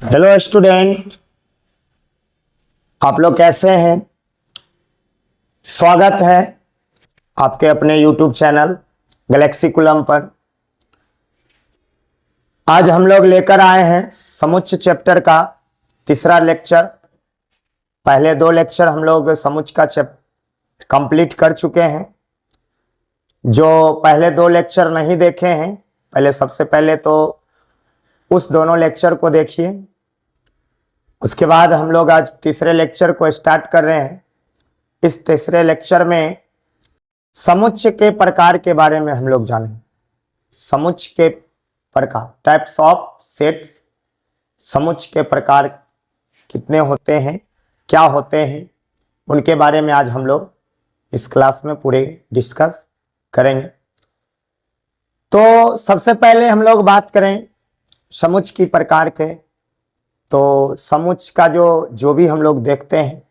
Hello student, आप लोग कैसे हैं। स्वागत है आपके अपने यूट्यूब चैनल गैलेक्सिकुलम पर। आज हम लोग लेकर आए हैं समुच्च चैप्टर का तीसरा लेक्चर। पहले दो लेक्चर हम लोग समुच्च का कंप्लीट कर चुके हैं। जो पहले दो लेक्चर नहीं देखे हैं, पहले सबसे पहले तो उस दोनों लेक्चर को देखिए। उसके बाद हम लोग आज तीसरे लेक्चर को स्टार्ट कर रहे हैं। इस तीसरे लेक्चर में समुच्च के प्रकार के बारे में हम लोग जानेंगे। समुच्च के प्रकार, टाइप्स ऑफ सेट। समुच्च के प्रकार कितने होते हैं, क्या होते हैं, उनके बारे में आज हम लोग इस क्लास में पूरे डिस्कस करेंगे। तो सबसे पहले हम लोग बात करें समुच्च की प्रकार के। तो समुच्च का जो भी हम लोग देखते हैं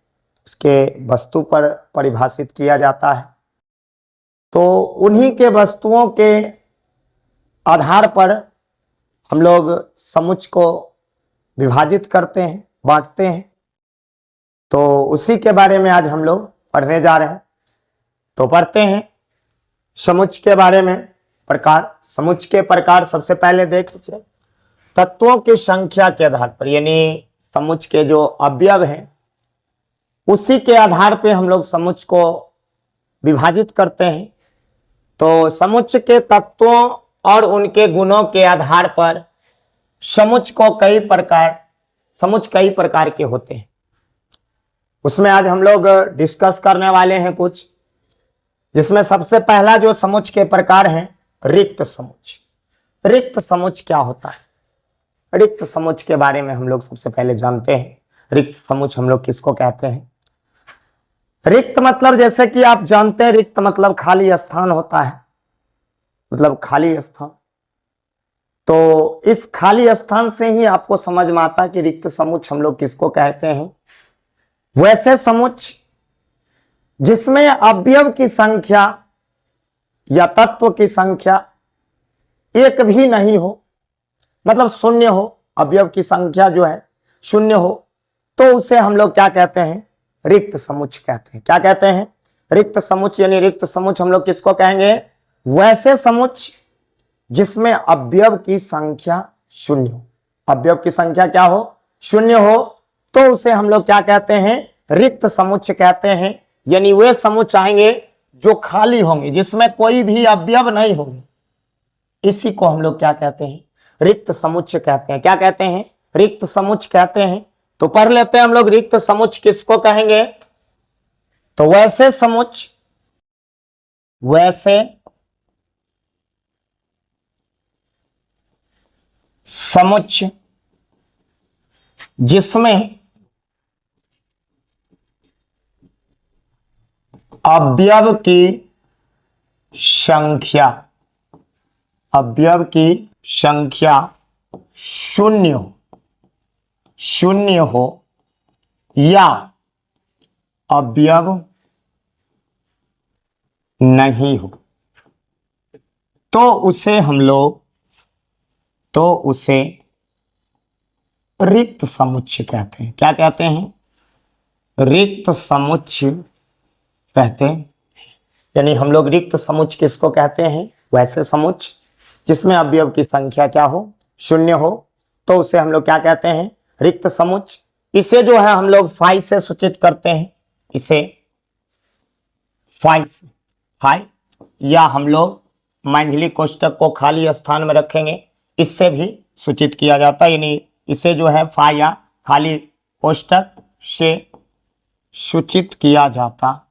उसके वस्तु पर परिभाषित किया जाता है। तो उन्हीं के वस्तुओं के आधार पर हम लोग समुच्च को विभाजित करते हैं, बांटते हैं। तो उसी के बारे में आज हम लोग पढ़ने जा रहे हैं। तो पढ़ते हैं समुच्च के बारे में प्रकार। समुच्च के प्रकार सबसे पहले देख लीजिए। तत्वों की संख्या के आधार पर, यानी समुच्च के जो अवयव हैं उसी के आधार पे हम लोग समुच्च को विभाजित करते हैं। तो समुच्च के तत्वों और उनके गुणों के आधार पर समुच्च कई प्रकार के होते हैं। उसमें आज हम लोग डिस्कस करने वाले हैं कुछ, जिसमें सबसे पहला जो समुच्च के प्रकार है रिक्त समुच्च। रिक्त समुच्च क्या होता है? रिक्त समुच्च के बारे में हम लोग सबसे पहले जानते हैं। रिक्त समुच्च हम लोग किसको कहते हैं? रिक्त मतलब, जैसे कि आप जानते हैं, रिक्त मतलब खाली स्थान होता है, मतलब खाली स्थान। तो इस खाली स्थान से ही आपको समझ में आता है कि रिक्त समुच्च हम लोग किसको कहते हैं। वैसे समुच्च जिसमें अवयव की संख्या या तत्व की संख्या एक भी नहीं हो, मतलब शून्य हो, अवयव की संख्या जो है शून्य हो, तो उसे हम लोग क्या कहते हैं? रिक्त समुच्च कहते हैं। क्या कहते हैं? रिक्त समुच्च। यानी रिक्त समुच्च हम लोग किसको कहेंगे? वैसे समुच्च जिसमें अवयव की संख्या शून्य हो। अवयव की संख्या क्या हो? शून्य हो, तो उसे हम लोग क्या कहते हैं? रिक्त समुच्च कहते हैं। यानी वे समुच्च आएंगे जो खाली होंगे, जिसमें कोई भी अवयव नहीं होंगे, इसी को हम लोग क्या कहते हैं? रिक्त समुच्च कहते हैं। क्या कहते हैं? रिक्त समुच्च कहते हैं। तो पढ़ लेते हैं हम लोग रिक्त समुच्च किसको कहेंगे। तो वैसे समुच्च, वैसे समुच्च जिसमें अवयव की संख्या, अवयव की संख्या शून्य हो या अवयव नहीं हो, तो उसे रिक्त समुच्च कहते हैं। क्या कहते हैं? रिक्त समुच्च कहते हैं। यानी हम लोग रिक्त समुच्च किसको कहते हैं? वैसे समुच्च जिसमें अवयव की संख्या क्या हो? शून्य हो, तो उसे हम लोग क्या कहते हैं? रिक्त समुच्च। इसे जो है हम लोग फाई से सूचित करते हैं। इसे फाई या हम लोग मंझली कोष्ठक को खाली स्थान में रखेंगे, इससे भी सूचित किया जाता है। यानी इसे जो है फाई या खाली कोष्ठक से सूचित किया जाता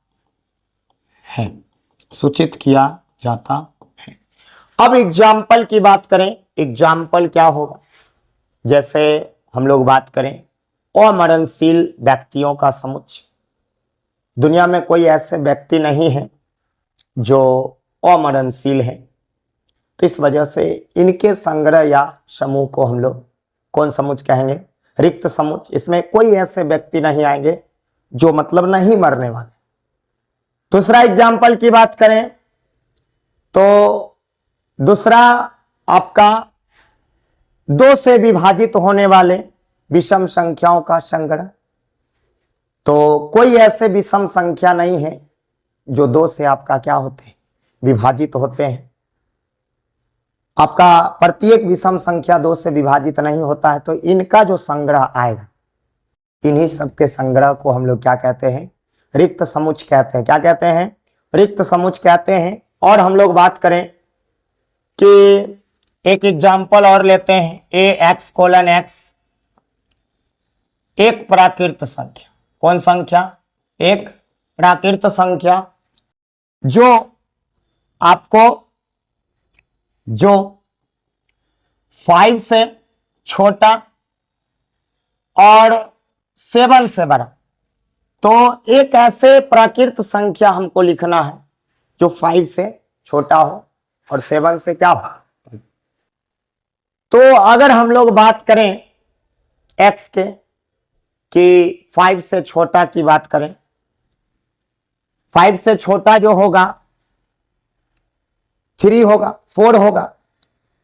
है, सूचित किया जाता है। अब एग्जाम्पल की बात करें। एग्जाम्पल क्या होगा? जैसे हम लोग बात करें अमरणशील व्यक्तियों का समुच्च। दुनिया में कोई ऐसे व्यक्ति नहीं है जो अमरणशील है, तो इस वजह से इनके संग्रह या समूह को हम लोग कौन समुच्च कहेंगे? रिक्त समुच्च। इसमें कोई ऐसे व्यक्ति नहीं आएंगे जो मतलब नहीं मरने वाले। दूसरा एग्जाम्पल की बात करें तो दूसरा आपका दो से विभाजित होने वाले विषम संख्याओं का संग्रह। तो कोई ऐसे विषम संख्या नहीं है जो 2 से आपका क्या होते हैं, विभाजित होते हैं। आपका प्रत्येक विषम संख्या 2 से विभाजित नहीं होता है। तो इनका जो संग्रह आएगा, इन्हीं सबके संग्रह को हम लोग क्या कहते हैं, रिक्त समुच्चय कहते हैं। क्या कहते हैं, रिक्त समुच्चय कहते हैं। और हम लोग बात करें कि एक एग्जाम्पल और लेते हैं, ax:x, एक प्राकृत संख्या। कौन संख्या, एक प्राकृत संख्या जो आपको, जो 5 से छोटा और 7 से बड़ा। तो एक ऐसे प्राकृत संख्या हमको लिखना है जो 5 से छोटा हो और 7 से क्या हो। तो अगर हम लोग बात करें x के, कि 5 से छोटा की बात करें, 5 से छोटा जो होगा 3 होगा, 4 होगा।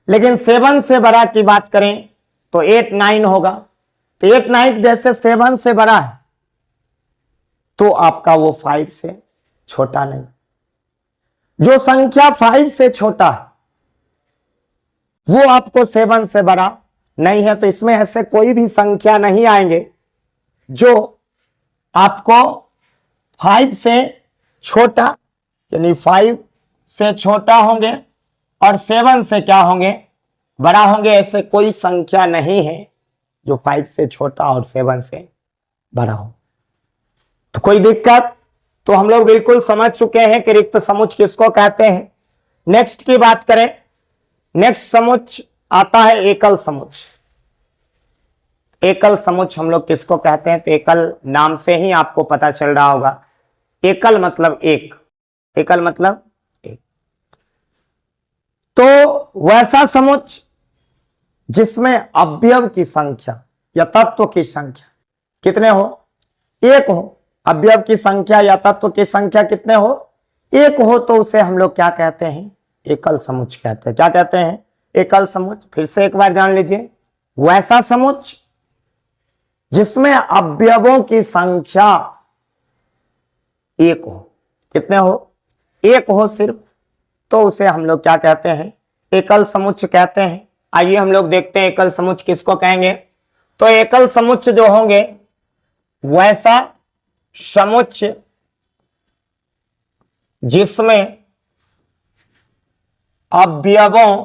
लेकिन 7 से बड़ा की बात करें तो 8, 9 होगा। तो 8, 9 जैसे 7 से बड़ा है तो आपका वो 5 से छोटा नहीं। जो संख्या 5 से छोटा है वो आपको 7 से बड़ा नहीं है। तो इसमें ऐसे कोई भी संख्या नहीं आएंगे जो आपको 5 से छोटा, यानी 5 से छोटा होंगे और 7 से क्या होंगे, बड़ा होंगे। ऐसे कोई संख्या नहीं है जो 5 से छोटा और 7 से बड़ा हो। तो कोई दिक्कत, तो हम लोग बिल्कुल समझ चुके हैं कि रिक्त समुच्चय किसको कहते हैं। नेक्स्ट की बात करें, नेक्स्ट समुच्चय आता है एकल समुच्चय। एकल समुच्चय हम लोग किसको कहते हैं, तो एकल नाम से ही आपको पता चल रहा होगा। एकल मतलब एक, एकल मतलब एक। तो वैसा समुच्चय जिसमें अवयव की संख्या या तत्व की संख्या कितने हो, एक हो। अवयव की संख्या या तत्व की संख्या कितने हो, एक हो, तो उसे हम लोग क्या कहते हैं, एकल समुच्चय कहते हैं। क्या कहते हैं, एकल समुच्चय। फिर से एक बार जान लीजिए, वैसा समुच्चय जिसमें अवयवों की संख्या एक हो। कितने हो, एक हो सिर्फ, तो उसे हम लोग क्या कहते हैं, एकल समुच्चय कहते हैं। आइए हम लोग देखते हैं एकल समुच्चय किसको कहेंगे। तो एकल समुच्चय जो होंगे वैसा समुच्चय जिसमें अवयवों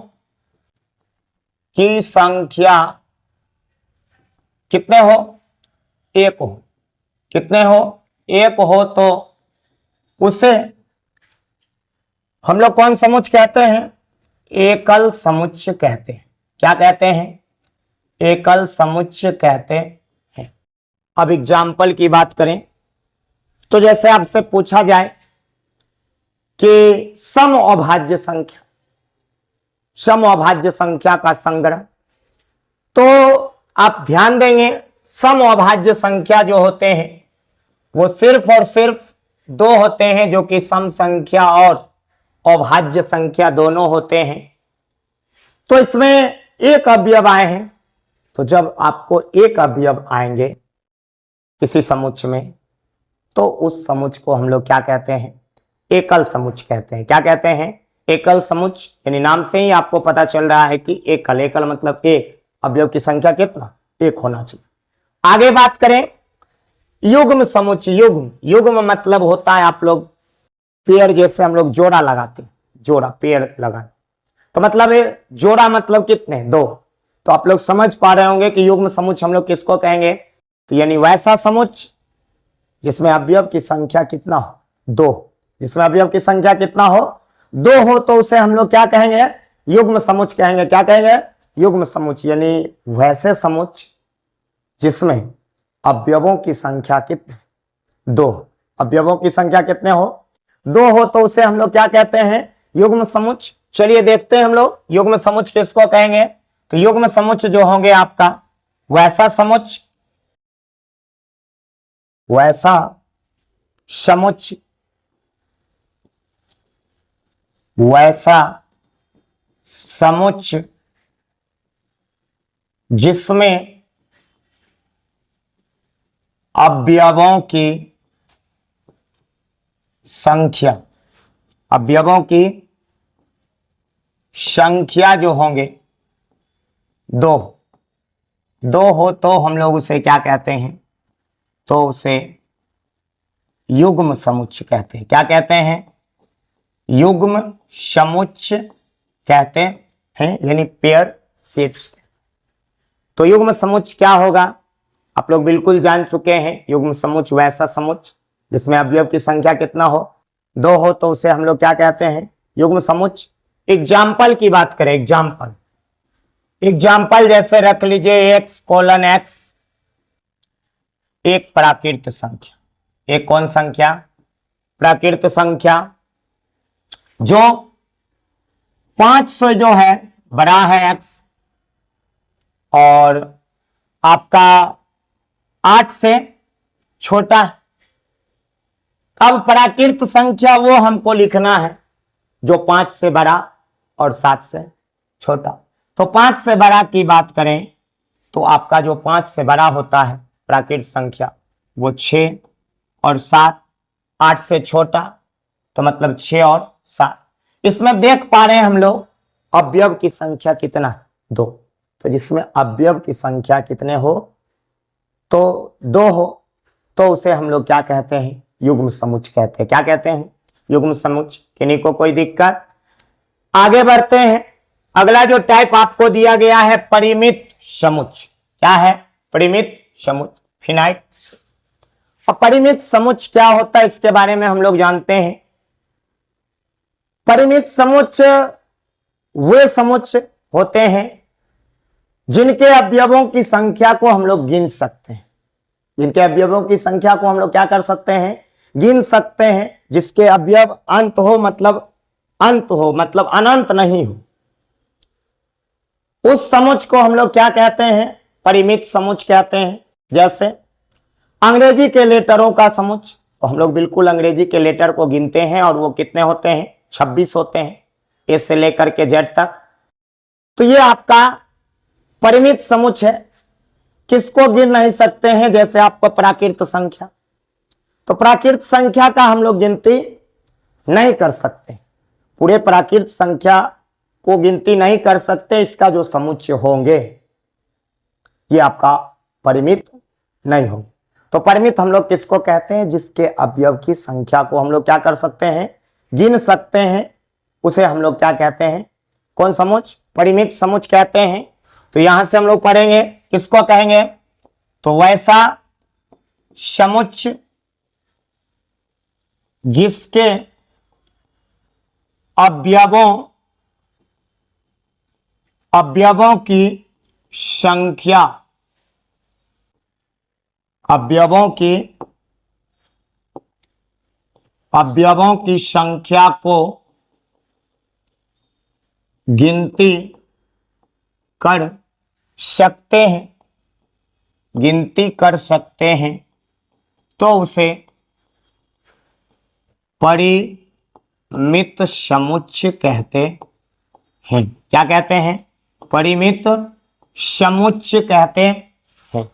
की संख्या कितने हो, एक हो। कितने हो, एक हो, तो उसे हम लोग कौन समुच्चय कहते हैं, एकल समुच्चय कहते हैं। क्या कहते हैं, एकल समुच्चय कहते हैं। अब एग्जाम्पल की बात करें तो जैसे आपसे पूछा जाए कि सम अभाज्य संख्या, सम अभाज्य संख्या का संग्रह, तो आप ध्यान देंगे सम अभाज्य संख्या जो होते हैं वो सिर्फ और सिर्फ 2 होते हैं, जो कि सम संख्या और अभाज्य संख्या दोनों होते हैं। तो इसमें एक अवयव आए हैं, तो जब आपको एक अवयव आएंगे किसी समुच्चय में, तो उस समुच्चय को हम लोग क्या कहते हैं, एकल समुच्चय कहते हैं। क्या कहते हैं, एकल समुच्चय। यानी नाम से ही आपको पता चल रहा है कि एकल, एकल मतलब एक, अवयव की संख्या कितना, एक होना चाहिए। आगे बात करें युग्म समुच्चय। युग्म, युग्म मतलब होता है, आप लोग पेड़ जैसे हम लोग जोड़ा लगाते हैं, जोड़ा पेड़ लगाना, तो मतलब जोड़ा मतलब कितने, 2। तो आप लोग समझ पा रहे होंगे कि युग्म समुच्चय हम लोग किसको कहेंगे। तो यानी वैसा समुच्चय जिसमें अवयव की संख्या कितना हो, 2। जिसमें अवयव की संख्या कितना हो, 2 हो, तो उसे हम लोग क्या कहेंगे, युग्म समुच्चय कहेंगे। क्या कहेंगे, युग्म समुच्चय। यानी वैसे समुच्चय जिसमें अवयवों की संख्या कितने, 2। अवयवों की संख्या कितने हो, 2 हो, तो उसे हम लोग क्या कहते हैं, युग्म समुच्चय। चलिए देखते हैं हम लोग युग्म समुच्चय किसको कहेंगे। तो युग्म समुच्चय जो होंगे आपका वैसा समुच्चय, वैसा समुच्चय, वैसा समुच्चय जिसमें अवयवों की संख्या, अवयवों की संख्या जो होंगे दो हो तो हम लोग उसे क्या कहते हैं, तो उसे युग्म समुच्चय कहते हैं। क्या कहते हैं? युग्म समुच्चय कहते हैं, यानी पेयर सेट्स। तो युग्म समुच्चय क्या होगा, आप लोग बिल्कुल जान चुके हैं। युग्म समुच्चय वैसा समुच्चय जिसमें अवयव की संख्या कितना हो, दो हो, तो उसे हम लोग क्या कहते हैं, युग्म समुच्चय। एग्जाम्पल की बात करें, एग्जाम्पल जैसे रख लीजिए x:x, एक प्राकृत संख्या, एक कौन संख्या, प्राकृत संख्या, जो 5 से जो है बड़ा है x, और आपका 8 से छोटा है। अब प्राकृत संख्या वो हमको लिखना है जो 5 से बड़ा और 7 से छोटा। तो 5 से बड़ा की बात करें तो आपका जो 5 से बड़ा होता है प्राकृत संख्या वो 6 और 7, 8 से छोटा तो मतलब 6 और 7। इसमें देख पा रहे हैं हम लोग अवयव की संख्या कितना है, 2। तो जिसमें अवयव की संख्या कितने हो, तो 2 हो, तो उसे हम लोग क्या कहते हैं, युग्म समुच्चय कहते हैं। क्या कहते हैं, युग्म समुच्चय। किन्हीं को कोई दिक्कत? आगे बढ़ते हैं। अगला जो टाइप आपको दिया गया है परिमित समुच्चय। क्या है? परिमित समुच्चय, फिनाइट। और परिमित समुच्चय क्या होता है इसके बारे में हम लोग जानते हैं। परिमित समुच्चय वे समुच्चय होते हैं जिनके अवयवों की संख्या को हम लोग गिन सकते हैं, जिनके अवयवों की संख्या को हम लोग क्या कर सकते हैं, गिन सकते हैं। जिसके अवयव अंत हो मतलब अनंत नहीं हो, उस समुच्चय को हम लोग क्या कहते हैं, परिमित समुच्चय कहते हैं। जैसे अंग्रेजी के लेटरों का समुच्चय, तो हम लोग बिल्कुल अंग्रेजी के लेटर को गिनते हैं और वो कितने होते हैं, 26 होते हैं, ए से लेकर के जेड तक। तो ये आपका परिमित समुच्चय है। किसको गिन नहीं सकते हैं, जैसे आपको प्राकृत संख्या, तो प्राकृत संख्या का हम लोग गिनती नहीं कर सकते, पूरे प्राकृत संख्या को गिनती नहीं कर सकते। इसका जो समुच्चय होंगे ये आपका परिमित नहीं होंगे। तो परिमित हम लोग किसको कहते हैं, जिसके अवयव की संख्या को हम लोग क्या कर सकते हैं, गिन सकते हैं, उसे हम लोग क्या कहते हैं, कौन समुच्चय, परिमित समुच्चय कहते हैं। तो यहां से हम लोग पढ़ेंगे किसको कहेंगे, तो वैसा समुच्चय जिसके अवयवों की संख्या, अवयवों की संख्या को गिनती कर सकते हैं, तो उसे परिमित समुच्चय कहते हैं। क्या कहते हैं, परिमित समुच्चय कहते हैं।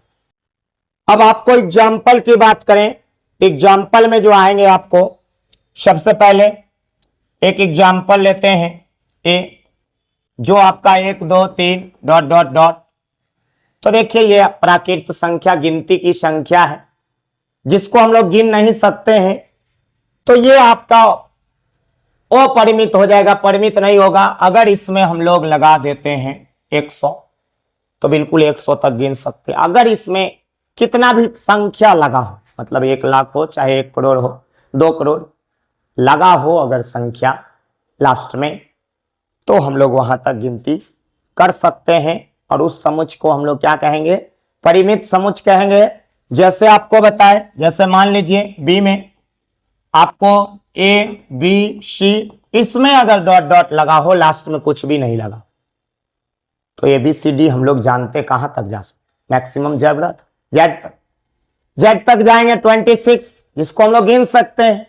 अब आपको एग्जाम्पल की बात करें, एग्जाम्पल में जो आएंगे आपको, सबसे पहले एक एग्जाम्पल लेते हैं ए, जो आपका 1 2 3 डॉट डॉट डॉट। तो देखिए ये प्राकृत संख्या गिनती की संख्या है जिसको हम लोग गिन नहीं सकते हैं, तो ये आपका अपरिमित हो जाएगा, परिमित नहीं होगा। अगर इसमें हम लोग लगा देते हैं 100 तो बिल्कुल 100 तक गिन सकते हैं। अगर इसमें कितना भी संख्या लगा हो, मतलब 1 लाख हो चाहे 1 करोड़ हो, 2 करोड़ लगा हो अगर संख्या लास्ट में, तो हम लोग वहां तक गिनती कर सकते हैं और उस समुच्चय को हम लोग क्या कहेंगे, परिमित समुच्चय कहेंगे। जैसे आपको बताए, जैसे मान लीजिए बी में आपको ए बी सी, इसमें अगर डॉट डॉट लगा हो, लास्ट में कुछ भी नहीं लगा, तो ए बी सी डी हम लोग जानते कहां तक जा सकते, मैक्सिमम जेड तक, जेड तक जाएंगे 26, जिसको हम लोग गिन सकते हैं।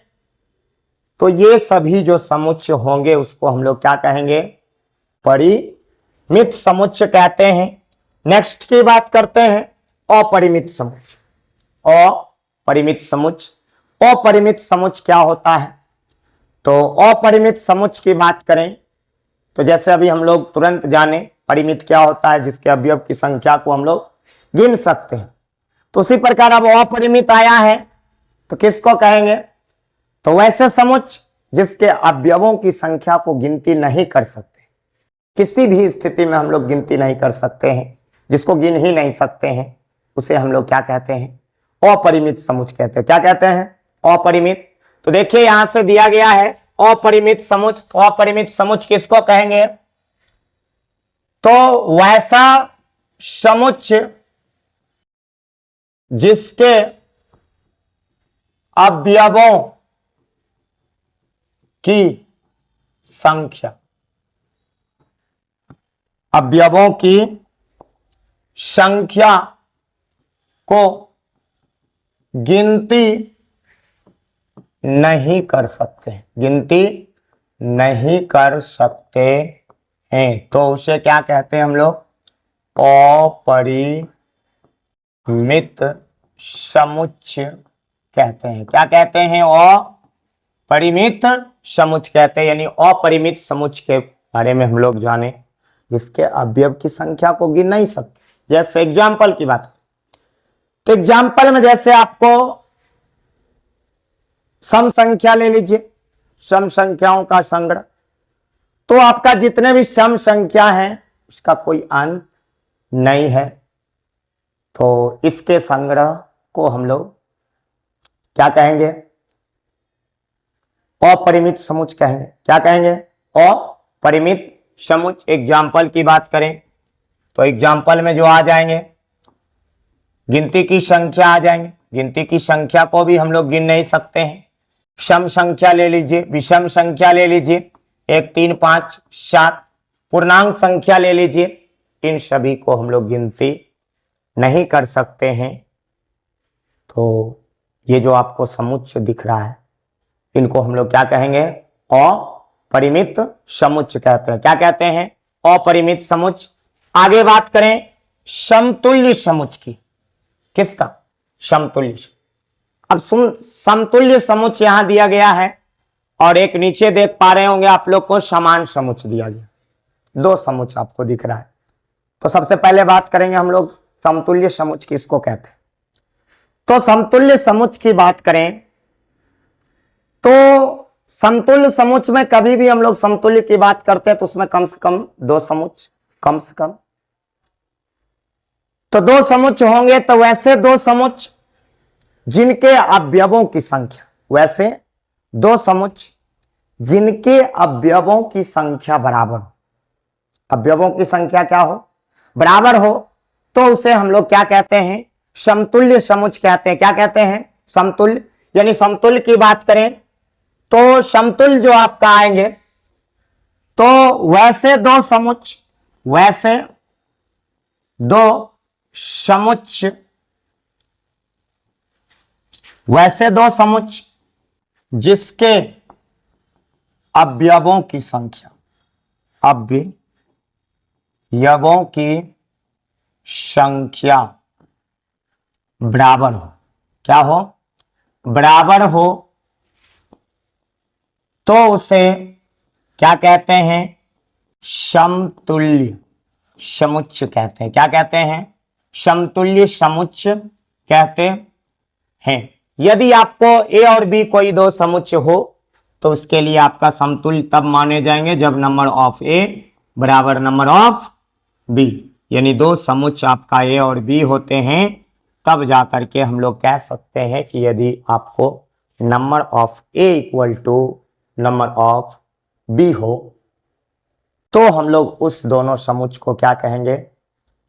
तो ये सभी जो समुच्चय होंगे उसको हम लोग क्या कहेंगे, परिमित समुच्चय कहते हैं। नेक्स्ट की बात करते हैं अपरिमित समुच्चय। परिमित समुच्चय। अपरिमित समुच्चय क्या होता है? तो अपरिमित समुच्चय की बात करें तो जैसे अभी हम लोग तुरंत जाने परिमित क्या होता है, जिसके अवयव की संख्या को हम लोग गिन सकते हैं। तो उसी प्रकार अब अपरिमित आया है तो किसको कहेंगे? तो वैसे समुच्चय जिसके अवयवों की संख्या को गिनती नहीं कर सकते, किसी भी स्थिति में हम लोग गिनती नहीं कर सकते हैं, जिसको गिन ही नहीं सकते हैं, उसे हम लोग क्या कहते हैं? अपरिमित समुच्चय कहते हैं। क्या कहते हैं? अपरिमित। तो देखिए यहां से दिया गया है अपरिमित समुच्चय। तो अपरिमित समुच्चय किसको कहेंगे? तो वैसा समुच्चय जिसके अवयवों की संख्या, अवयवों की संख्या को गिनती नहीं कर सकते, गिनती नहीं कर सकते हैं, तो उसे क्या कहते हैं हम लोग? अपरिमित समुच्चय कहते हैं। क्या कहते हैं? अपरिमित समुच्चय कहते हैं। यानी अपरिमित समुच्चय के बारे में हम लोग जाने जिसके अवयव की संख्या को गिन नहीं सकते। जैसे एग्जाम्पल की बात करें तो एग्जाम्पल में जैसे आपको सम संख्या ले लीजिए, सम संख्याओं का संग्रह। तो आपका जितने भी सम संख्या है उसका कोई अंत नहीं है, तो इसके संग्रह को हम लोग क्या कहेंगे? अपरिमित समुच्चय कहेंगे। क्या कहेंगे? अपरिमित समुच्चय। एग्जाम्पल की बात करें तो एग्जाम्पल में जो आ जाएंगे गिनती की संख्या आ जाएंगे। गिनती की संख्या को भी हम लोग गिन नहीं सकते हैं। सम संख्या ले लीजिए, विषम संख्या ले लीजिए, 1 3 5 7, पूर्णांक संख्या ले लीजिए, इन सभी को हम लोग गिनती नहीं कर सकते हैं। तो ये जो आपको समुच्चय दिख रहा है इनको हम लोग क्या कहेंगे? अपरिमित समुच्चय कहते हैं। क्या कहते हैं? अपरिमित समुच्चय। आगे बात करें समतुल्य समुच्चय की। किसका? समतुल्य। अब समतुल्य समुच्चय यहां दिया गया है और एक नीचे देख पा रहे होंगे आप लोग को समान समुच्चय दिया गया। दो समुच्चय आपको दिख रहा है। तो सबसे पहले बात करेंगे हम लोग समतुल्य समुच्चय किसको कहते हैं। तो समतुल्य समुच्चय की बात करें तो समतुल्य समुच्चय में कभी भी हम लोग समतुल्य की बात करते हैं तो उसमें कम से कम दो समुच्चय, कम से कम तो दो समुच्चय होंगे। तो वैसे दो समुच्चय जिनके अवयवों की संख्या, वैसे दो समुच्चय जिनके अवयवों की संख्या बराबर हो, अवयवों की संख्या क्या हो? बराबर हो, तो उसे हम लोग क्या कहते हैं? समतुल्य समुच्चय कहते हैं। क्या कहते हैं? समतुल्य। यानी समतुल्य की बात करें तो समतुल्य जो आपका आएंगे तो वैसे दो समुच्चय, वैसे दो समुच्चय, वैसे दो समुच्चय जिसके अवयवों की संख्या, अवयवों की संख्या बराबर हो। क्या हो? बराबर हो, तो उसे क्या कहते हैं? समतुल्य समुच्चय कहते हैं। क्या कहते हैं? समतुल्य समुच्चय कहते हैं। यदि आपको ए और बी कोई दो समुच्चय हो तो उसके लिए आपका समतुल्य तब माने जाएंगे जब नंबर ऑफ ए बराबर नंबर ऑफ बी, यानी दो समुच्चय आपका ए और बी होते हैं, तब जाकर के हम लोग कह सकते हैं कि यदि आपको number of a equal to number of b हो तो हम लोग उस दोनों समुच्चय को क्या कहेंगे?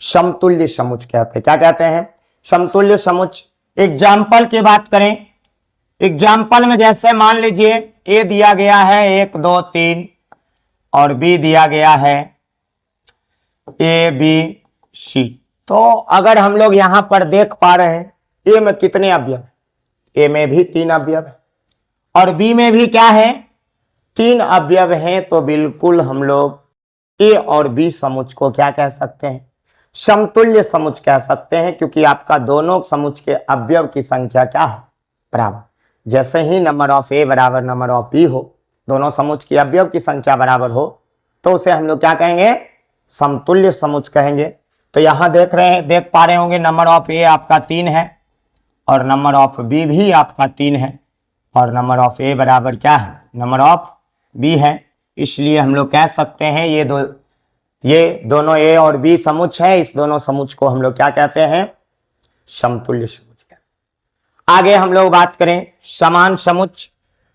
समतुल्य समुच्चय कहते हैं। क्या कहते हैं? समतुल्य समुच्चय। एग्जाम्पल की बात करें, एग्जाम्पल में जैसे मान लीजिए ए दिया गया है 1 2 3 और बी दिया गया है ए बी सी। तो अगर हम लोग यहां पर देख पा रहे हैं ए में कितने अवयव है? ए में भी 3 अवयव है और बी में भी क्या है? 3 अवयव हैं। तो बिल्कुल हम लोग ए और बी समुच्चय को क्या कह सकते हैं? समतुल्य समुच्चय कह सकते हैं, क्योंकि आपका दोनों समुच्चय के अवयव की संख्या क्या है? बराबर। जैसे ही नंबर ऑफ ए बराबर नंबर ऑफ बी हो, दोनों समुच्च की अवयव की संख्या बराबर हो, तो उसे हम लोग क्या कहेंगे? समतुल्य समुच्च कहेंगे। तो यहां देख पा रहे होंगे नंबर ऑफ ए आपका 3 है और नंबर ऑफ बी भी आपका 3 है और नंबर ऑफ ए बराबर क्या है? नंबर ऑफ बी है। इसलिए हम लोग कह सकते हैं ये दोनों ए और बी समुच्च है। इस दोनों समुच्च को हम लोग क्या कहते हैं? समतुल्य समुच्च कहते हैं। आगे हम लोग बात करें समान समुच्च।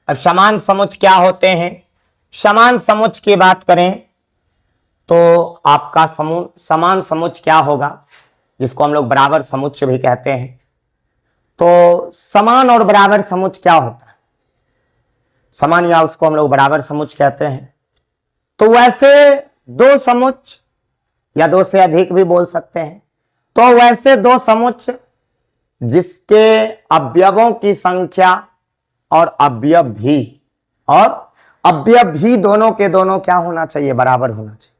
अब समान समुच्च क्या होते हैं? समान समुच्च की बात करें तो आपका समान समुच्च क्या होगा, जिसको हम लोग बराबर समुच्च भी कहते हैं। तो समान और बराबर समुच्च क्या होता है? समान या उसको हम लोग बराबर समुच्च कहते हैं। तो वैसे दो समुच्च या दो से अधिक भी बोल सकते हैं। तो वैसे दो समुच्च जिसके अवयवों की संख्या और अवयव भी दोनों के दोनों क्या होना चाहिए? बराबर होना चाहिए।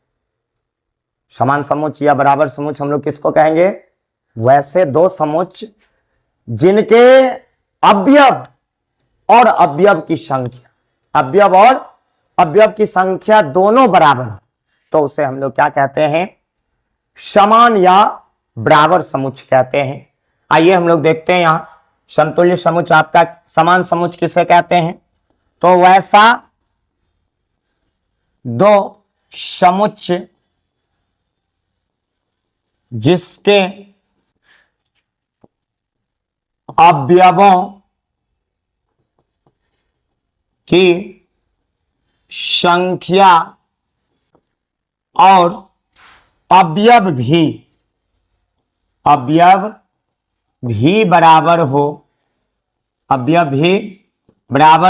समान समुच्च या बराबर समुच्च हम लोग किसको कहेंगे? वैसे दो समुच्च जिनके अवयव और अवयव की संख्या दोनों बराबर हो, तो उसे हम लोग क्या कहते हैं? समान या बराबर समुच्च कहते हैं। आइए हम लोग देखते हैं यहां समतुल्य समुच्च आपका समान समुच्च किसे कहते हैं? तो वैसा दो समुच्च जिसके अवयवों की संख्या और अवयव भी बराबर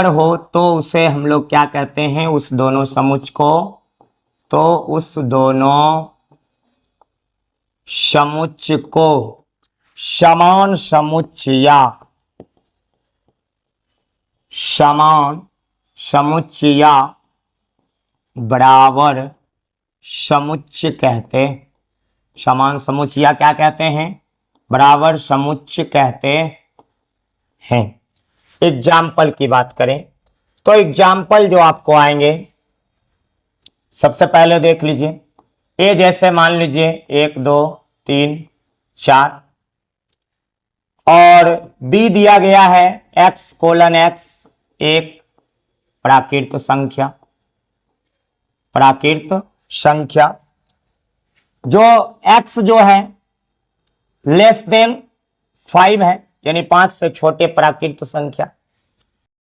हो, तो उसे हम लोग क्या कहते हैं? उस दोनों समुच्च को, तो उस दोनों समुच्च को समान समुच्च या बराबर समुच्च कहते हैं। समान समुच्च या क्या कहते हैं? बराबर समुच्च कहते हैं। एग्जाम्पल की बात करें तो एग्जाम्पल जो आपको आएंगे, सबसे पहले देख लीजिए। ए जैसे मान लीजिए 1 2 3 4 और बी दिया गया है x:x, एक प्राकृत संख्या जो x जो है लेस देन 5 है, यानी 5 से छोटे प्राकृत संख्या।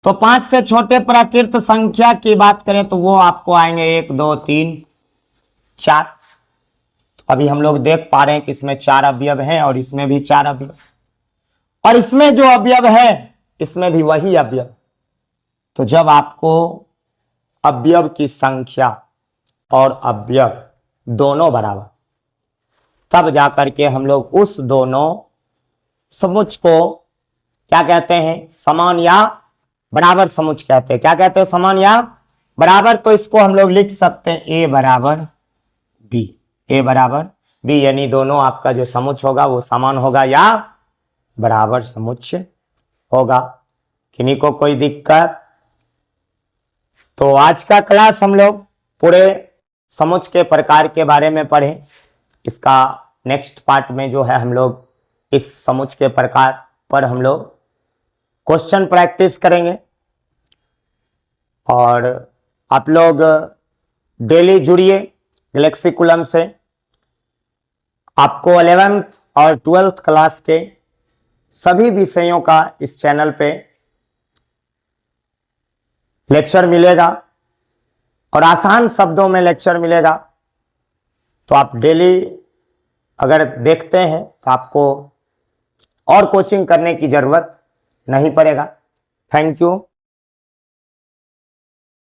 तो 5 से छोटे प्राकृत संख्या की बात करें तो वो आपको आएंगे 1 2 3 4। अभी हम लोग देख पा रहे हैं कि इसमें 4 अवयव हैं और इसमें भी 4 अवयव, और इसमें जो अवयव है इसमें भी वही अवयव। तो जब आपको अवयव की संख्या और अवयव दोनों बराबर, तब जाकर के हम लोग उस दोनों समुच्च को क्या कहते हैं? समान या बराबर समुच्च कहते हैं। क्या कहते हैं? समान या बराबर। तो इसको हम लोग लिख सकते हैं ए बराबर बी, यानी दोनों आपका जो समुच्च होगा वो समान होगा या बराबर समुच्च होगा। किन्हीं को कोई दिक्कत? तो आज का क्लास हम लोग पूरे समुच्च के प्रकार के बारे में पढ़े। इसका नेक्स्ट पार्ट में जो है हम लोग इस समुच्च के प्रकार पर हम लोग क्वेश्चन प्रैक्टिस करेंगे। और आप लोग डेली जुड़िए गैलेक्सी कुलम से। आपको 11th और 12th क्लास के सभी विषयों का इस चैनल पे लेक्चर मिलेगा और आसान शब्दों में लेक्चर मिलेगा। तो आप डेली अगर देखते हैं तो आपको और कोचिंग करने की जरूरत नहीं पड़ेगा। Thank you.